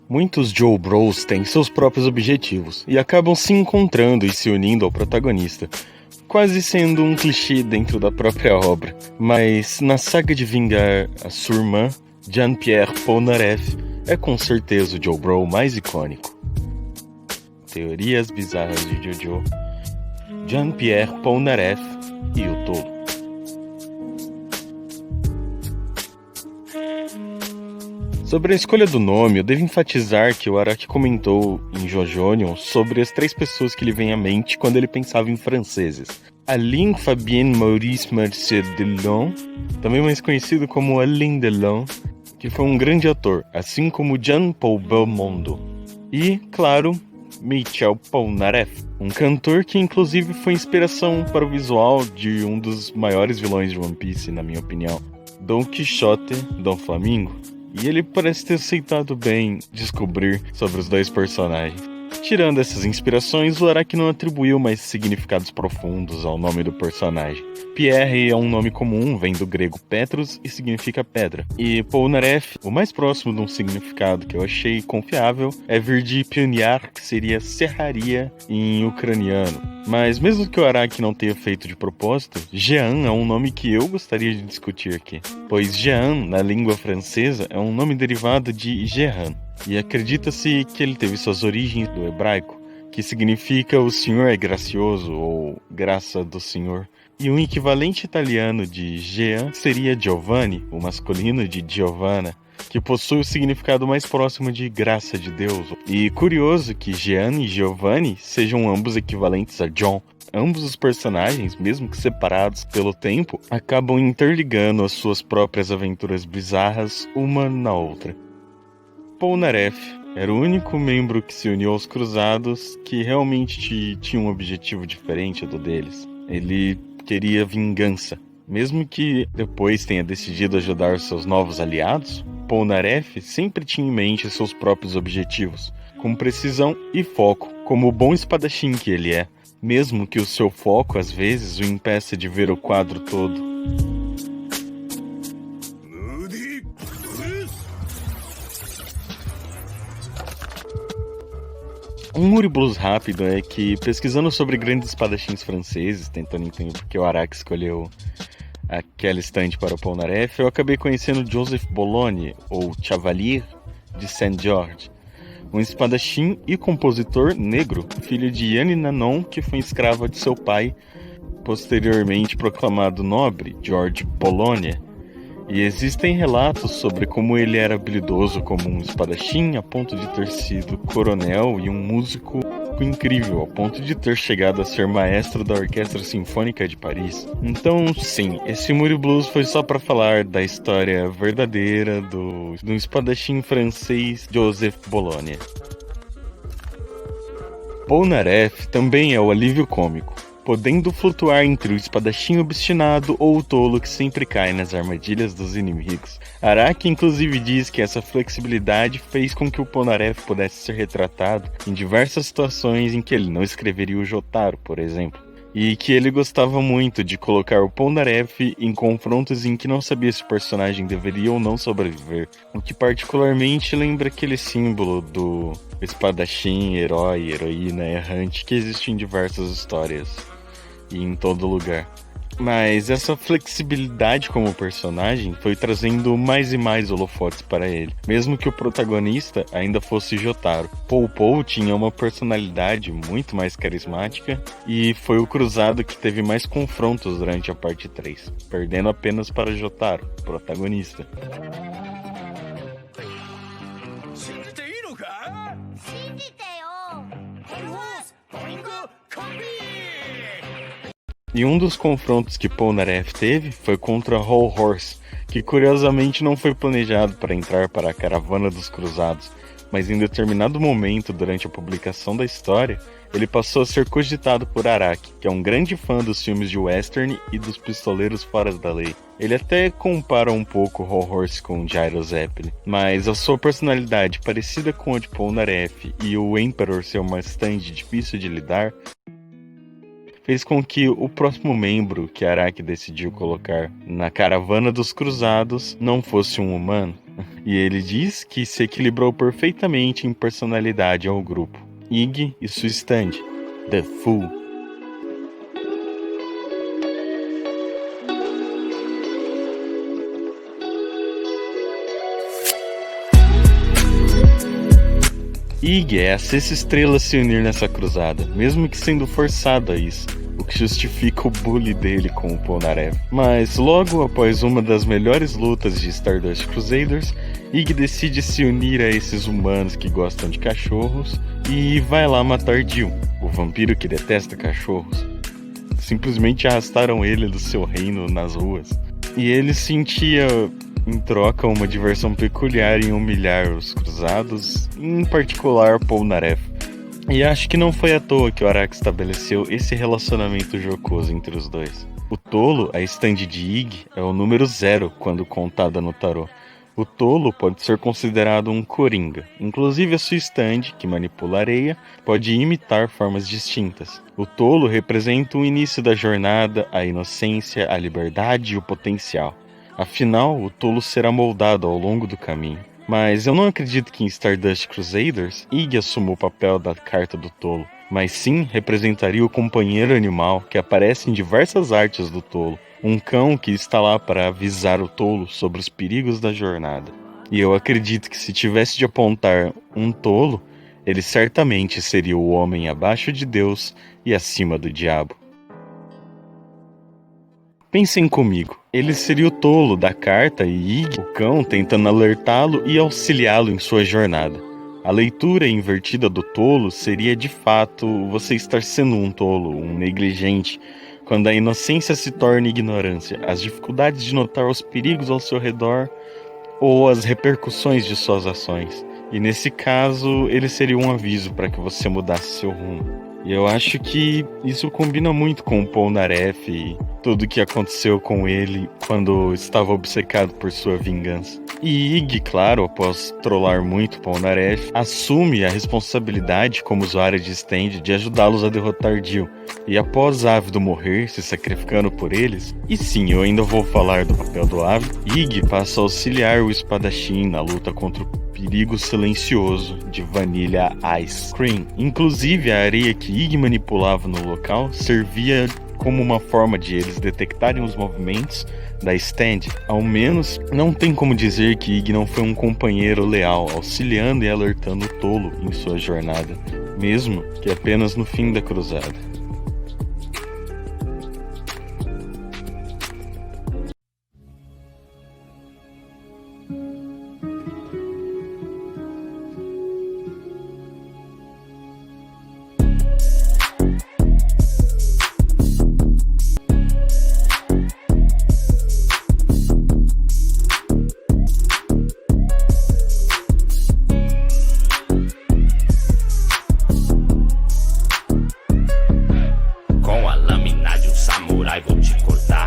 Muitos Joe Bros têm seus próprios objetivos e acabam se encontrando e se unindo ao protagonista, quase sendo um clichê dentro da própria obra. Mas na saga de vingar a sua irmã, Jean-Pierre Polnareff é com certeza o Joe Bro mais icônico. Teorias bizarras de Jojo, Jean-Pierre Polnareff e o Tolo. Sobre a escolha do nome, eu devo enfatizar que o Araki comentou em Jojonion sobre as 3 pessoas que lhe vêm à mente quando ele pensava em franceses. Alain Fabien Maurice Mercier Delon, também mais conhecido como Alain Delon, que foi um grande ator, assim como Jean-Paul Belmondo. E, claro, Michel Polnareff, um cantor que inclusive foi inspiração para o visual de um dos maiores vilões de One Piece, na minha opinião, Don Quixote, Dom Flamingo. E ele parece ter aceitado bem descobrir sobre os 2 personagens. Tirando essas inspirações, o Araki não atribuiu mais significados profundos ao nome do personagem. Pierre é um nome comum, vem do grego Petros e significa pedra. E Polnareff, o mais próximo de um significado que eu achei confiável, é vir de Pioniar, que seria serraria em ucraniano. Mas mesmo que o Araki não tenha feito de propósito, Jean é um nome que eu gostaria de discutir aqui. Pois Jean, na língua francesa, é um nome derivado de Jehan. E acredita-se que ele teve suas origens do hebraico, que significa o Senhor é gracioso ou graça do Senhor. E o equivalente italiano de Jean seria Giovanni, o masculino de Giovanna, que possui o significado mais próximo de graça de Deus. E curioso que Jean e Giovanni sejam ambos equivalentes a John. Ambos os personagens, mesmo que separados pelo tempo, acabam interligando as suas próprias aventuras bizarras uma na outra. Polnareff era o único membro que se uniu aos Cruzados que realmente tinha um objetivo diferente do deles. Ele queria vingança. Mesmo que depois tenha decidido ajudar seus novos aliados, Polnareff sempre tinha em mente seus próprios objetivos, com precisão e foco, como o bom espadachim que ele é, mesmo que o seu foco às vezes o impeça de ver o quadro todo. Um Muriblues rápido é que, pesquisando sobre grandes espadachins franceses, tentando entender porque o Araki escolheu aquela estante para o Polnareff, eu acabei conhecendo Joseph Bologne, ou Chevalier de Saint-Georges, um espadachim e compositor negro, filho de Anne Nanon, que foi escrava de seu pai, posteriormente proclamado nobre, George Bologne. E existem relatos sobre como ele era habilidoso como um espadachim, a ponto de ter sido coronel e um músico incrível, ao ponto de ter chegado a ser maestro da Orquestra Sinfônica de Paris. Então, sim, esse Muriblues foi só para falar da história verdadeira do espadachim francês Joseph Bologne. Polnareff também é o alívio cômico, podendo flutuar entre o espadachim obstinado ou o tolo que sempre cai nas armadilhas dos inimigos. Araki inclusive diz que essa flexibilidade fez com que o Polnareff pudesse ser retratado em diversas situações em que ele não escreveria o Jotaro, por exemplo. E que ele gostava muito de colocar o Polnareff em confrontos em que não sabia se o personagem deveria ou não sobreviver, o que particularmente lembra aquele símbolo do espadachim, herói, heroína, errante que existe em diversas histórias e em todo lugar. Mas essa flexibilidade como personagem foi trazendo mais e mais holofotes para ele, mesmo que o protagonista ainda fosse Jotaro. Pou tinha uma personalidade muito mais carismática e foi o cruzado que teve mais confrontos durante a parte 3, perdendo apenas para Jotaro, protagonista. E um dos confrontos que Polnareff teve foi contra Whole Horse, que curiosamente não foi planejado para entrar para a caravana dos cruzados, mas em determinado momento durante a publicação da história, ele passou a ser cogitado por Araki, que é um grande fã dos filmes de western e dos pistoleiros fora da lei. Ele até compara um pouco Whole Horse com Gyro Zeppelin, mas a sua personalidade parecida com a de Polnareff e o Emperor ser uma stand difícil de lidar, fez com que o próximo membro que Araki decidiu colocar na caravana dos cruzados não fosse um humano, E ele diz que se equilibrou perfeitamente em personalidade ao grupo. Ig e sua stand, The Fool. Ig é a sexta estrela a se unir nessa cruzada, mesmo que sendo forçado a isso, o que justifica o bully dele com o Polnareff. Mas logo após uma das melhores lutas de Stardust Crusaders, Ig decide se unir a esses humanos que gostam de cachorros e vai lá matar Dio, o vampiro que detesta cachorros. Simplesmente arrastaram ele do seu reino nas ruas. E ele sentia, em troca, uma diversão peculiar em humilhar os cruzados, em particular Polnareff. E acho que não foi à toa que o Araki estabeleceu esse relacionamento jocoso entre os dois. O tolo, a stand de Ig, é o número 0 quando contada no tarô. O tolo pode ser considerado um coringa. Inclusive a sua stand, que manipula a areia, pode imitar formas distintas. O tolo representa o início da jornada, a inocência, a liberdade e o potencial. Afinal, o tolo será moldado ao longo do caminho. Mas eu não acredito que em Stardust Crusaders, Ig assuma o papel da carta do tolo, mas sim representaria o companheiro animal que aparece em diversas artes do tolo, um cão que está lá para avisar o tolo sobre os perigos da jornada. E eu acredito que se tivesse de apontar um tolo, ele certamente seria o homem abaixo de Deus e acima do diabo. Pensem comigo, ele seria o tolo da carta e Ig, o cão, tentando alertá-lo e auxiliá-lo em sua jornada. A leitura invertida do tolo seria de fato você estar sendo um tolo, um negligente, quando a inocência se torna ignorância, as dificuldades de notar os perigos ao seu redor ou as repercussões de suas ações. E nesse caso, ele seria um aviso para que você mudasse seu rumo. E eu acho que isso combina muito com o Polnareff e tudo o que aconteceu com ele quando estava obcecado por sua vingança. E Ig, claro, após trollar muito Polnareff, assume a responsabilidade como usuário de stand de ajudá-los a derrotar Dio. E após Ávido morrer, se sacrificando por eles, e sim, eu ainda vou falar do papel do Ávido, Ig passa a auxiliar o espadachim na luta contra o perigo silencioso de Vanilla Ice Cream. Inclusive, a areia que Ig manipulava no local servia como uma forma de eles detectarem os movimentos da stand. Ao menos, não tem como dizer que Ig não foi um companheiro leal, auxiliando e alertando o tolo em sua jornada, mesmo que apenas no fim da cruzada. Vou te cortar.